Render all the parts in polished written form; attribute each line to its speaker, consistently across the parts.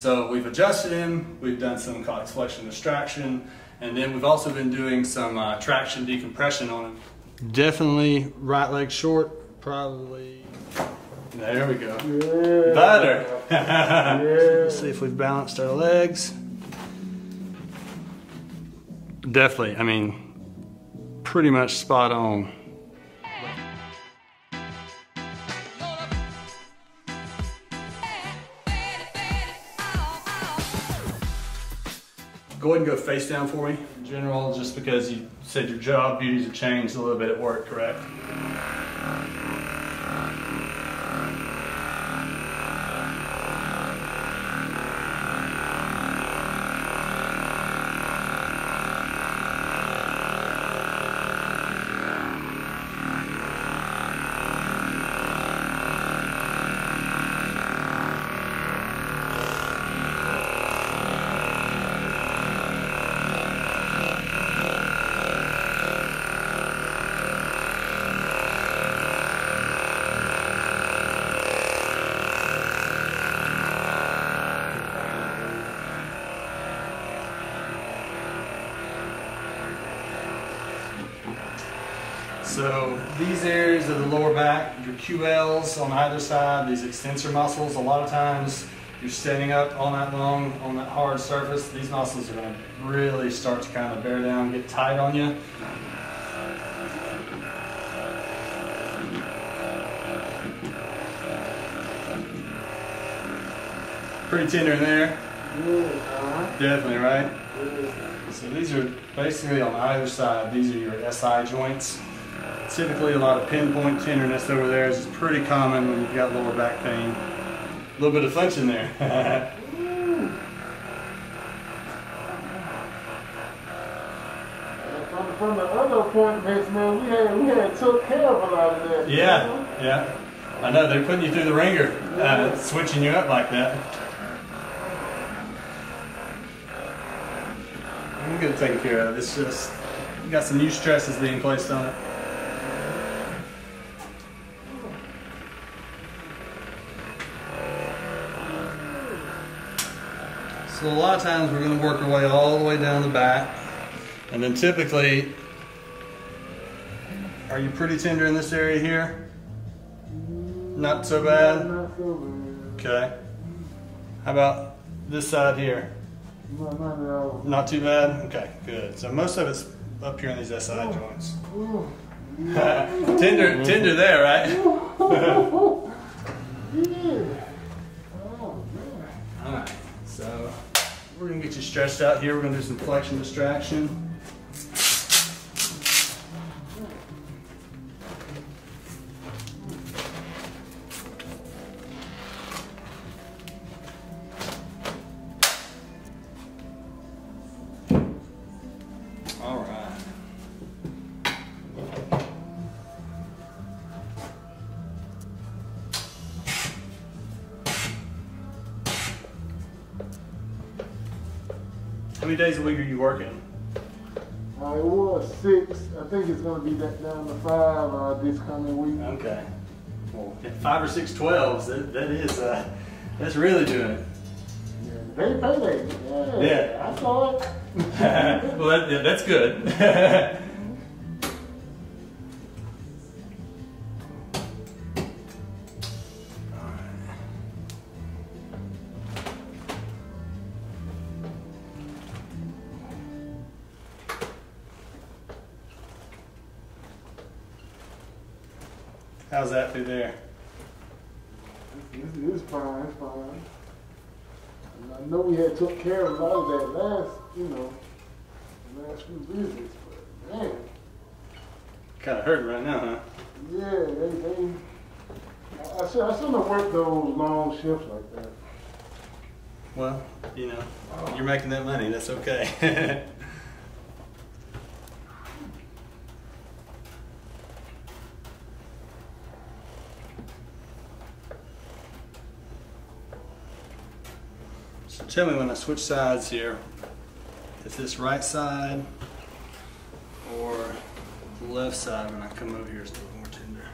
Speaker 1: So we've adjusted him, we've done some Cox Flexion Distraction, and then we've also been doing some traction decompression on him. Definitely right leg short, probably. There we go. Yeah. Better. Yeah. Let's see if we've balanced our legs. Definitely, I mean, pretty much spot on. Go ahead and go face down for me. In general, just because you said your job duties have changed a little bit at work, correct? So these areas of the lower back, your QLs on either side, these extensor muscles, a lot of times you're standing up all night long on that hard surface, these muscles are going to really start to kind of bear down, get tight on you. Pretty tender in there. Definitely, right? So these are basically on either side, these are your SI joints. Typically a lot of pinpoint tenderness over there is pretty common when you've got lower back pain. A little bit of flexion there.
Speaker 2: From the other appointments, man, we had took care of a lot of that.
Speaker 1: Yeah, yeah. I know, they're putting you through the ringer, switching you up like that. I'm going to take care of it. It's just, you got some new stresses being placed on it. So a lot of times we're going to work our way all the way down the back, and then typically, are you pretty tender in this area here? Not so bad?
Speaker 2: Not so bad.
Speaker 1: Okay. How about this side here?
Speaker 2: Not at all.
Speaker 1: Not too bad? Okay, good. So most of it's up here in these SI joints. Tender there, right? Alright, so we're going to get you stretched out here. We're going to do some flexion distraction. How many days a week are you working?
Speaker 2: It was 6. I think it's going to be down to 5 this coming week.
Speaker 1: Okay. Well, 5 or 6 12s, that's really doing it.
Speaker 2: Yeah, they pay that. Yeah. I saw it.
Speaker 1: Well, that's good. How's that through there?
Speaker 2: It's fine, it's fine. And I know we had took care of a lot of that last few visits, but man.
Speaker 1: Kind of hurting right now, huh?
Speaker 2: Yeah, I shouldn't have worked those long shifts like that.
Speaker 1: Well, you're making that money, that's okay. So tell me when I switch sides here, if this right side or the left side when I come over here is a little more tender.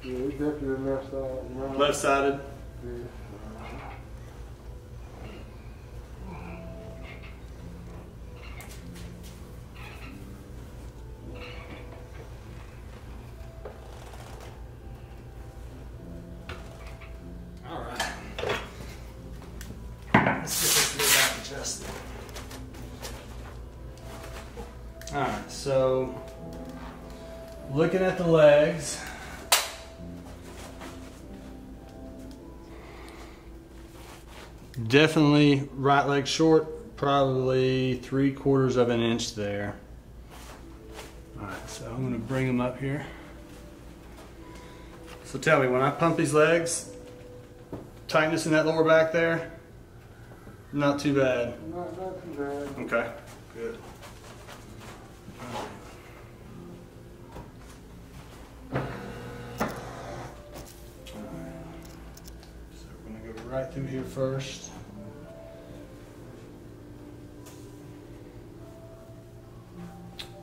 Speaker 2: Yeah, it's definitely left side.
Speaker 1: Left-sided?
Speaker 2: Yeah.
Speaker 1: All right. Let's get this little back adjusted. All right, so looking at the legs, definitely right leg short, probably 3/4 of an inch there. All right, so I'm gonna bring them up here. So tell me, when I pump these legs, tightness in that lower back there, not too bad.
Speaker 2: Not too bad.
Speaker 1: Okay, good. So we're gonna go right through here first.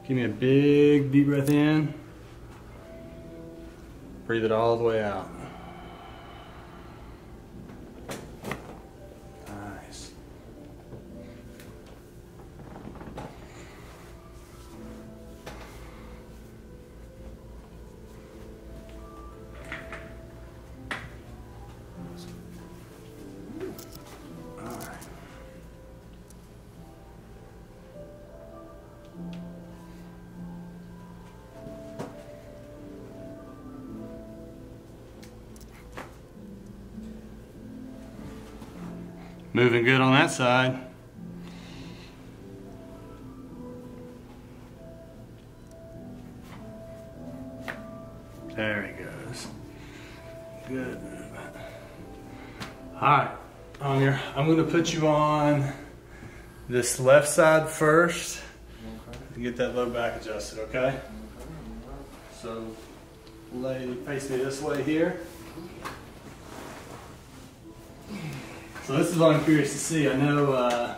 Speaker 1: Give me a big deep breath in. Breathe it all the way out. Nice. All right. Moving good on that side. There he goes. Good movement. All right, Amir, I'm going to put you on this left side first and get that low back adjusted, okay? So face me this way here. So this is what I'm curious to see. I know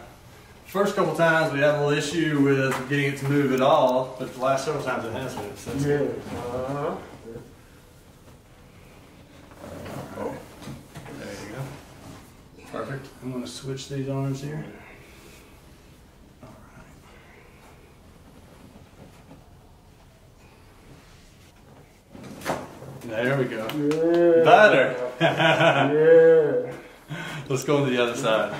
Speaker 1: first couple times we had a little issue with getting it to move at all, but the last several times it has moved. So
Speaker 2: Yeah.
Speaker 1: oh, there you go. Perfect. I'm going to switch these arms here. All right. There we go.
Speaker 2: Yeah.
Speaker 1: Better.
Speaker 2: Yeah.
Speaker 1: Let's go on to the other side.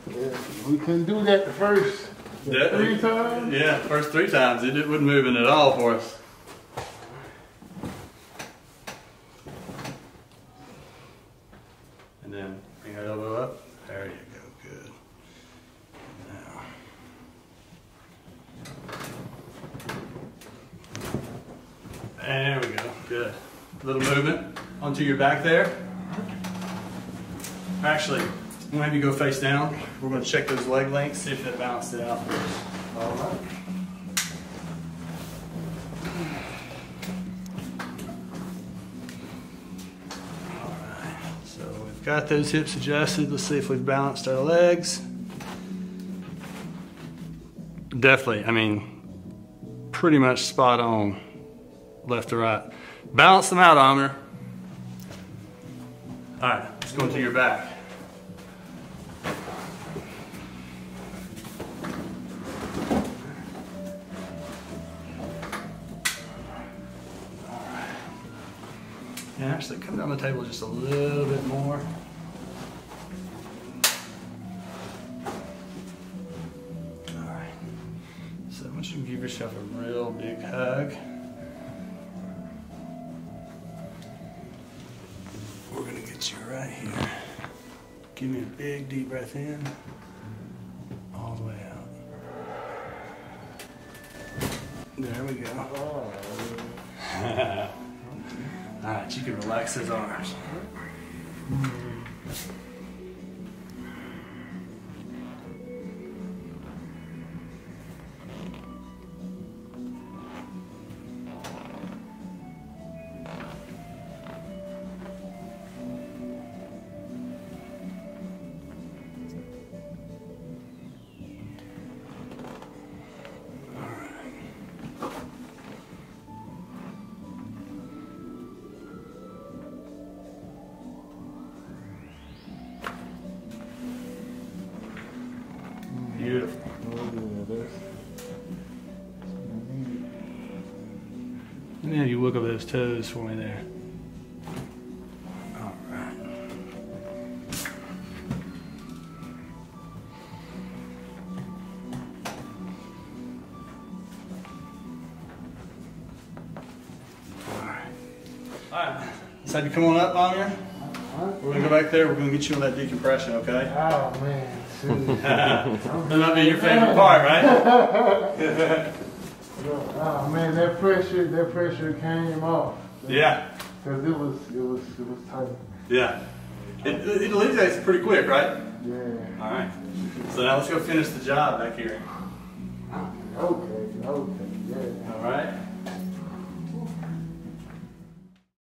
Speaker 2: Yeah. We couldn't do that the first 3 times.
Speaker 1: Yeah, first 3 times. It wasn't moving at all for us. And then bring that elbow up. There you go. Good. Now. There we go. Good. Little movement onto your back there. Actually, I'm going to have you go face down. We're going to check those leg lengths, see if that balanced it out for us. All right. All right. So we've got those hips adjusted. Let's see if we've balanced our legs. Definitely, I mean, pretty much spot on, left to right. Balance them out, Amir. All right, let's go into your back. All right. And actually, come down the table just a little bit more. All right. So I want you to give yourself a real big hug. We're gonna get you right here. Give me a big deep breath in, all the way out. There we go. All right, you can relax those arms. if you look over those toes for me there. All right. All right. Let's have you come on up, Mom, here. We're going to go back there. We're going to get you on that decompression, okay?
Speaker 2: Oh, man.
Speaker 1: That might be your favorite part, right?
Speaker 2: Oh, man, that pressure came off.
Speaker 1: Yeah.
Speaker 2: Because it was tight.
Speaker 1: Yeah. It alleviates pretty quick, right?
Speaker 2: Yeah.
Speaker 1: All right. So now let's go finish the job back here.
Speaker 2: Okay, yeah.
Speaker 1: All right.